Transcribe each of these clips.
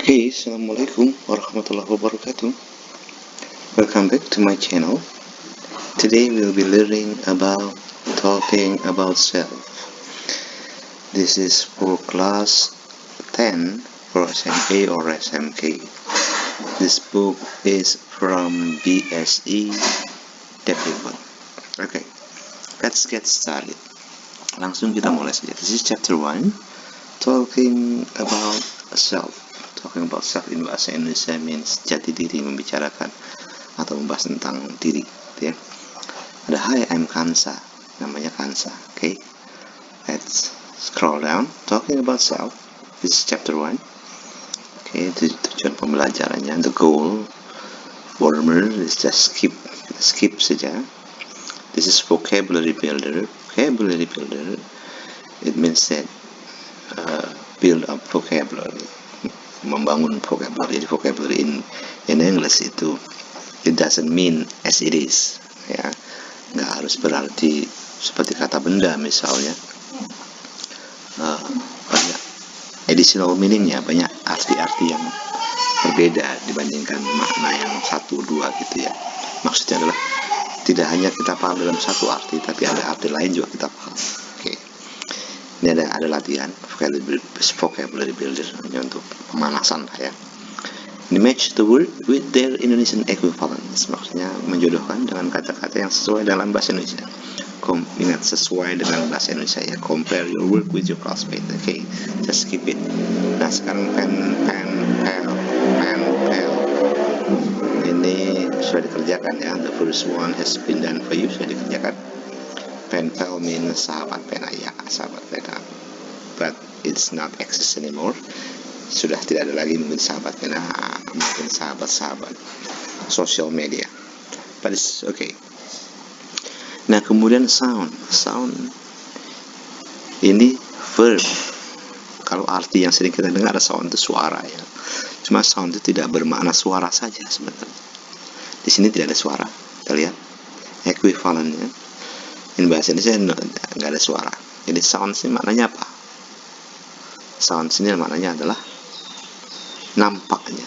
Hey, Assalamualaikum warahmatullahi wabarakatuh. Welcome back to my channel. Today we'll be learning about talking about self. This is for class 10 for SMA or SMK. This book is from BSE Development. Okay, let's get started. Langsung kita mulai saja. This is chapter 1, talking about self. Talking about self in bahasa Indonesia means jati diri, membicarakan atau membahas tentang diri, ya. Ada hi, I'm Kansa, namanya Kansa. Okay, let's scroll down. Talking about self. This is chapter 1. Okay, tujuan pembelajarannya, the goal, warmer is just skip saja. This is vocabulary builder. Vocabulary builder, it means that build up vocabulary, membangun vocabulary. Vocabulary in English itu it doesn't mean as it is, ya, nggak harus berarti seperti kata benda misalnya. Banyak additional meaningnya, banyak arti-arti yang berbeda dibandingkan makna yang satu dua gitu, ya. Maksudnya adalah tidak hanya kita paham dalam satu arti, tapi ada arti lain juga kita paham. Oke. Ini ada latihan vocabulary builder, ini untuk pemanasan lah, ya. Ini match the word with their Indonesian equivalents, maksudnya menjodohkan dengan kata-kata yang sesuai dalam bahasa Indonesia. Ingat, sesuai dengan bahasa Indonesia, ya. Compare your work with your classmate. Okay, just keep it. Nah, sekarang pen. Ini sudah dikerjakan, ya. The first one has been done for you, sudah dikerjakan. Pen pal means sahabat pena, ya, sahabat pena. But it's not exist anymore. Sudah tidak ada lagi mungkin sahabat pena, mungkin sahabat-sahabat social media. But it's okay. Nah, kemudian sound ini verb. Kalau arti yang sering kita dengar sound itu suara, ya. Cuma sound itu tidak bermakna suara saja sebenarnya. Di sini tidak ada suara. Kita lihat equivalentnya. Ini bahasa Indonesia nggak ada suara. Jadi sound ini maknanya apa? Sound ini maknanya adalah nampaknya.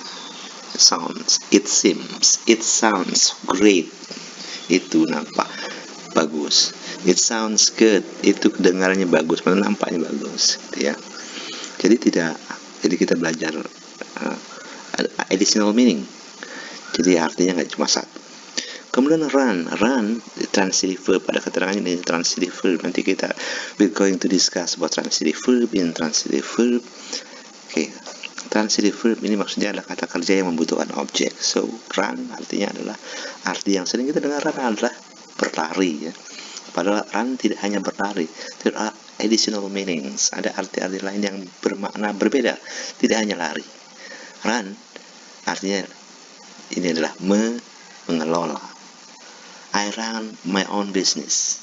Sounds, it seems, it sounds great. Itu nampak bagus. It sounds good. Itu kedengarannya bagus, nampaknya bagus, gitu, ya. Jadi kita belajar additional meaning. Jadi artinya nggak cuma satu. Kemudian run transitive verb. Pada keterangan ini transitive verb. Nanti we're going to discuss about transitive verb in transitive verb. Okay. Transitive verb ini maksudnya adalah kata kerja yang membutuhkan objek. So run artinya adalah, arti yang sering kita dengar adalah berlari, ya. Padahal run tidak hanya berlari, there are additional meanings. Ada arti-arti lain yang bermakna berbeda, tidak hanya lari. Run artinya ini adalah mengelola. I run my own business.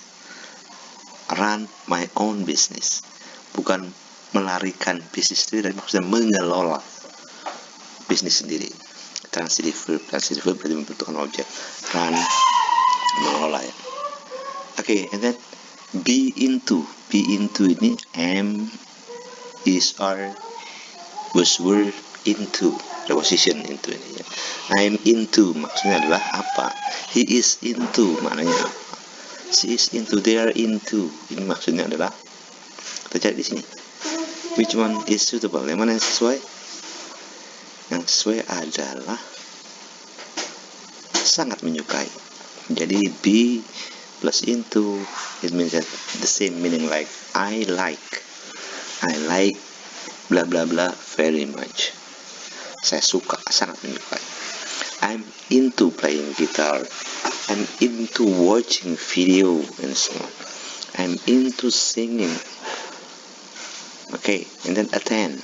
Run my own business, bukan melarikan bisnis sendiri, tapi maksudnya mengelola bisnis sendiri. Transitive verb berarti membutuhkan objek. Run, mengelola, ya. Okay, and then be into ini am, is, are, was, were, into, preposition into ini, ya. I'm into maksudnya adalah apa? He is into maknanya apa? She is into, they are into. Ini maksudnya adalah, kita cari di sini. Which one is suitable? Yang mana yang sesuai? Yang sesuai adalah sangat menyukai. Jadi be plus into, it means that the same meaning like I like bla bla bla very much. Saya suka, sangat menyukai. I'm into playing guitar. I'm into watching video and so on. I'm into singing. Okay, and then attend.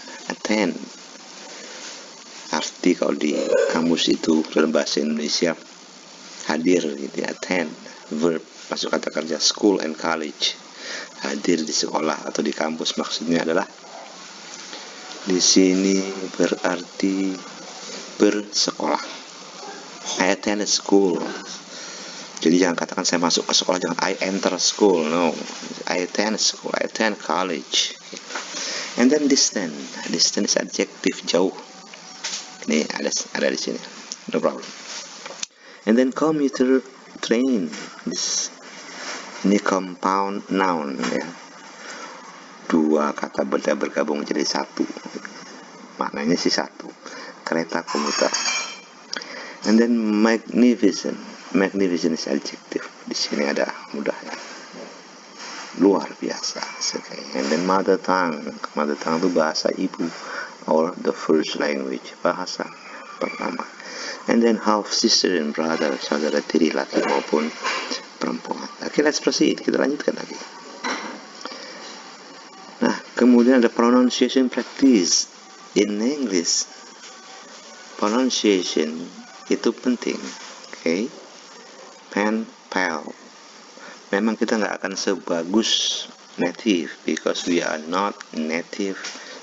Arti kalau di kamus itu dalam bahasa Indonesia hadir, gitu, ya. Attend verb masuk kata kerja school and college. Hadir di sekolah atau di kampus maksudnya adalah di sini berarti bersekolah. I attend school. Jadi jangan katakan saya masuk ke sekolah, jangan I enter school. No, I attend school, I attend college. And then distance is adjective, jauh. Ini ada di sini, no problem. And then commuter train, ini compound noun ya, dua kata bergabung jadi satu, maknanya sih satu, kereta komuter. And then magnificent is adjective, di sini ada mudahnya, luar biasa. Okay. And then mother tongue itu bahasa ibu or the first language, bahasa pertama. And then half sister and brother, saudara tiri laki maupun perempuan. Okay, let's proceed, kita lanjutkan lagi. Nah, kemudian ada pronunciation practice in English. Pronunciation itu penting. Okay, pen, pal. Memang kita nggak akan sebagus native because we are not native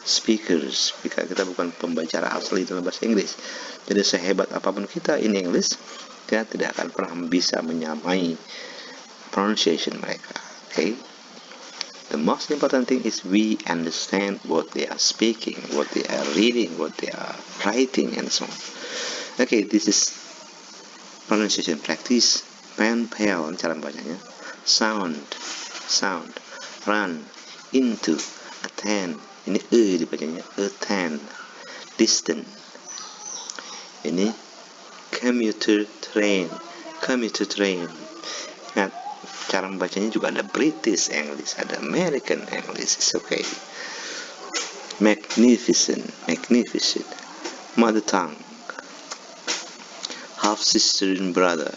speakers. Kita bukan pembicara asli dalam bahasa Inggris. Jadi sehebat apapun kita in English, kita tidak akan pernah bisa menyamai pronunciation mereka. Okay? The most important thing is we understand what they are speaking, what they are reading, what they are writing, and so on. Okay, this is pronunciation practice. Pen, pal, cara bacanya. Sound, run, into, attend, ini dibacanya, attend, distant, ini commuter train. Nah, cara membacanya juga ada British English, ada American English, it's okay. Magnificent, mother tongue, half sister and brother.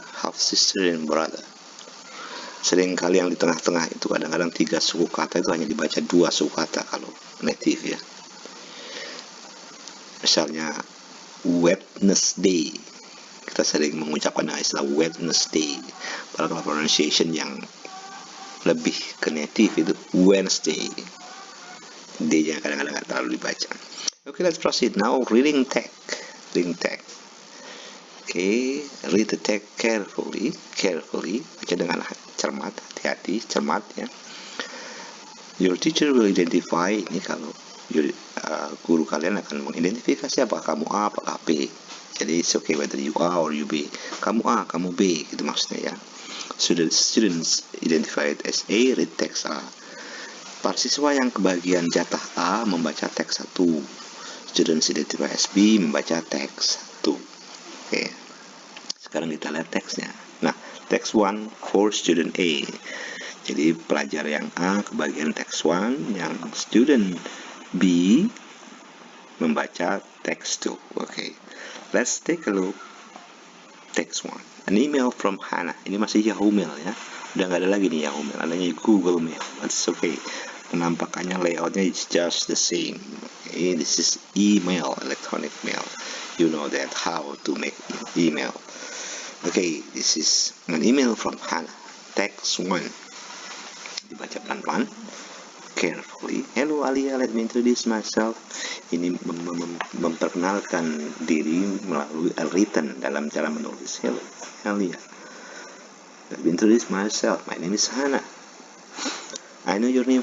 Seringkali yang di tengah-tengah itu kadang-kadang 3 suku kata itu hanya dibaca 2 suku kata kalau native ya. Misalnya Wednesday, kita sering mengucapkan istilah Wednesday. Padahal pronunciation yang lebih ke native itu Wednesday. D-nya kadang-kadang nggak terlalu dibaca. Okay, let's proceed now. Reading text. Okay, read the text carefully. Baca dengan cermat, hati-hati, cermat ya. Your teacher will identify, ini kalau guru kalian akan mengidentifikasi apakah kamu A, apakah B. Jadi it's okay whether you A or you B. Kamu A, kamu B, gitu maksudnya ya. Students identified as A, read text A. Para siswa yang kebagian jatah A membaca teks 1. Students identified as B membaca teks 1. Oke. Sekarang kita lihat teksnya. Nah, teks 1 for student A. Jadi pelajar yang A kebagian teks 1, yang student B membaca teks 2. Okay. Let's take a look. Text 1. An email from Hannah. Ini masih Yahoo Mail ya. Udah nggak ada lagi nih Yahoo Mail, adanya Google Mail. That's okay. Penampakannya, layoutnya is just the same. Okay. This is email, electronic mail. You know that how to make email. Okay, this is an email from Hannah. Text 1. Dibaca pelan-pelan. Carefully. Hello Alia, let me introduce myself. Ini memperkenalkan diri melalui written dalam cara menulis. Hello Alia, let me introduce myself. My name is Hannah. I know your name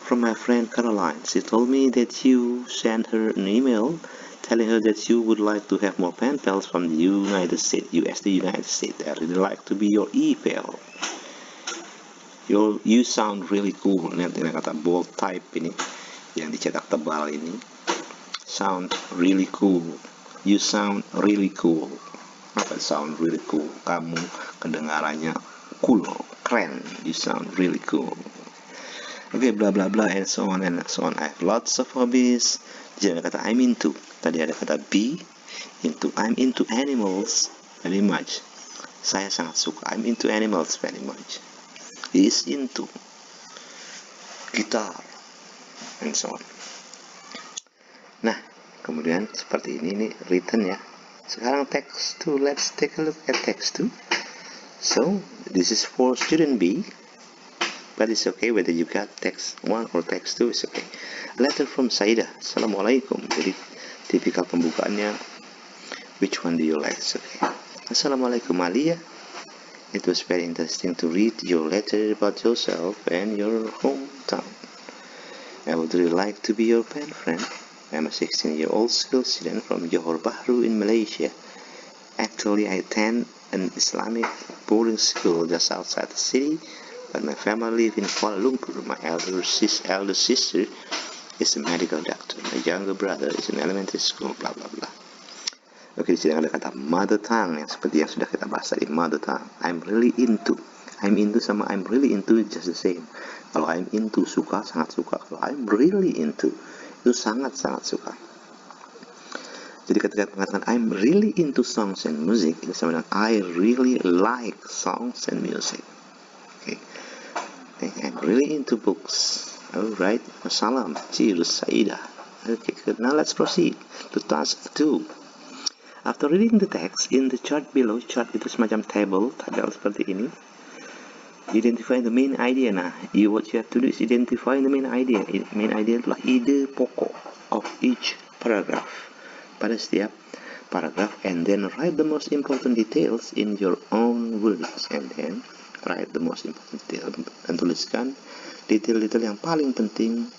from my friend Caroline. She told me that you sent her an email telling her that you would like to have more pen pals from the United States. I really like to be your e-pal. You sound really cool. Lihat ini kata bold type ini yang dicetak tebal ini. Sound really cool. You sound really cool. Apa sound really cool? Kamu kedengarannya cool, keren. You sound really cool. Okay, blah blah blah and so on and so on. I have lots of hobbies. Jadi ada kata I'm into. Tadi ada kata be into. I'm into animals very much. Saya sangat suka. I'm into animals very much. He is into guitar and so on. Nah, kemudian seperti ini nih written ya. Sekarang text 2. Let's take a look at text 2. So, this is for student B. But it's okay whether you got text 1 or text 2, it's okay. A letter from Saida. Assalamualaikum. Jadi tipikal pembukaannya, which one do you like? It's okay. Assalamualaikum Alia. It was very interesting to read your letter about yourself and your hometown. I would really like to be your pen friend. I'm a 16-year-old school student from Johor Bahru in Malaysia. Actually, I attend an Islamic boarding school just outside the city, but my family live in Kuala Lumpur. My elder sister is a medical doctor. My younger brother is in elementary school, bla bla bla. Oke, di sini ada kata mother tongue yang seperti yang sudah kita bahas tadi, mother tongue. I'm really into. I'm into sama I'm really into just the same. Kalau I'm into suka, sangat suka. Kalau I'm really into itu sangat-sangat suka. Jadi ketika mengatakan I'm really into songs and music, itu sama dengan I really like songs and music. Okay. I'm really into books. Alright, Assalam, cheers, Saidah. Okay, good. Now let's proceed to task 2. After reading the text in the chart below, chart itu semacam tabel seperti ini. Identify the main idea. Nah, what you have to do is identify the main idea. Main idea adalah ide pokok of each paragraph. Pada setiap paragraph, and then write the most important details in your own words, and then write the most important detail, dan tuliskan detail-detail yang paling penting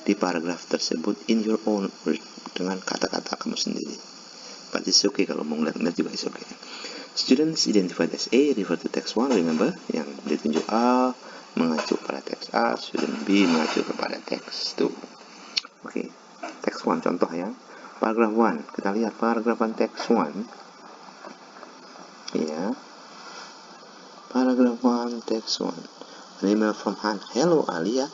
di paragraf tersebut in your own word, dengan kata-kata kamu sendiri. But it's okay kalau mau ngeliat juga it's okay. Students identified as A refer to text 1, remember, yang ditunjuk A mengacu pada teks A, student B mengacu kepada teks 2. Oke, teks 1 contoh ya. Paragraph 1, kita lihat paragrafan teks 1. Ya. Paragraph 1, text 1. An email from Han. Hello Alia,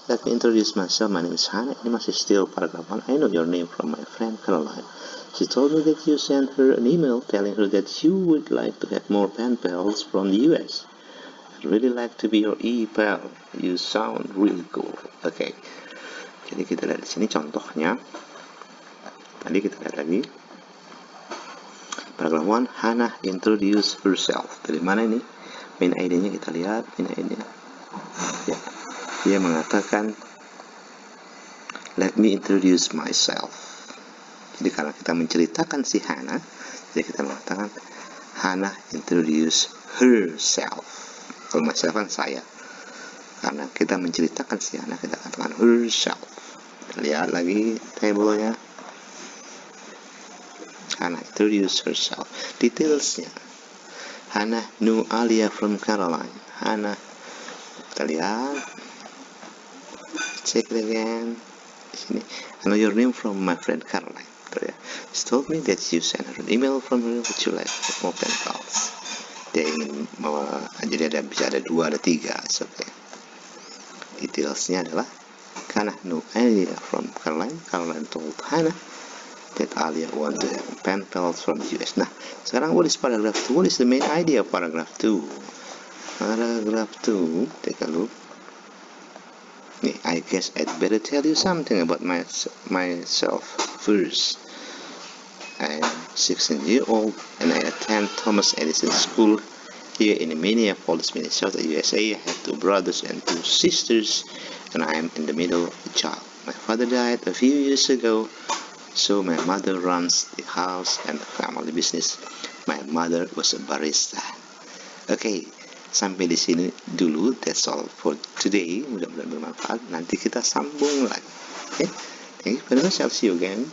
let me introduce myself. My name is Han. Ini masih still paragraph 1. I know your name from my friend Caroline. She told me that you sent her an email telling her that you would like to have more pen pals from the US. I'd really like to be your e-pal. You sound really cool. Okay. Jadi kita lihat di sini contohnya. Tadi kita lihat lagi. Paragraph 1, Hannah introduce herself. Dari mana ini? Main idenya kita lihat. Main idenya. Ya. Dia mengatakan, let me introduce myself. Jadi karena kita menceritakan si Hannah, jadi kita mengatakan Hannah introduce herself. Kalau myself kan saya. Karena kita menceritakan si Hannah, kita katakan herself. Lihat lagi tabelnya. Hannah introduce herself. Detailsnya. Hannah knew Alia from Caroline. Hannah, kita lihat. Check it again. Di sini. I know your name from my friend Caroline. She told me that you sent her an email from her that you like more pen pals. Dia ingin jadi bisa ada 2, ada 3. It's okay. Detailsnya adalah Hannah knew Alia from Caroline. Caroline told Hannah that Alia want to have pen pals from the US. Nah, sekarang what is paragraph 2? What is the main idea of paragraph 2? Paragraph 2, take a look. I guess I'd better tell you something about myself first. I'm 16-year-old and I attend Thomas Edison School here in Minneapolis, Minnesota, USA. I have 2 brothers and 2 sisters, and I am in the middle of a child. My father died a few years ago, so my mother runs the house and the family business. My mother was a barista. Okay, sampai di sini dulu. That's all for today. Mudah-mudahan bermanfaat. Nanti kita sambung lagi. Okay, thank you very much. I'll see you again.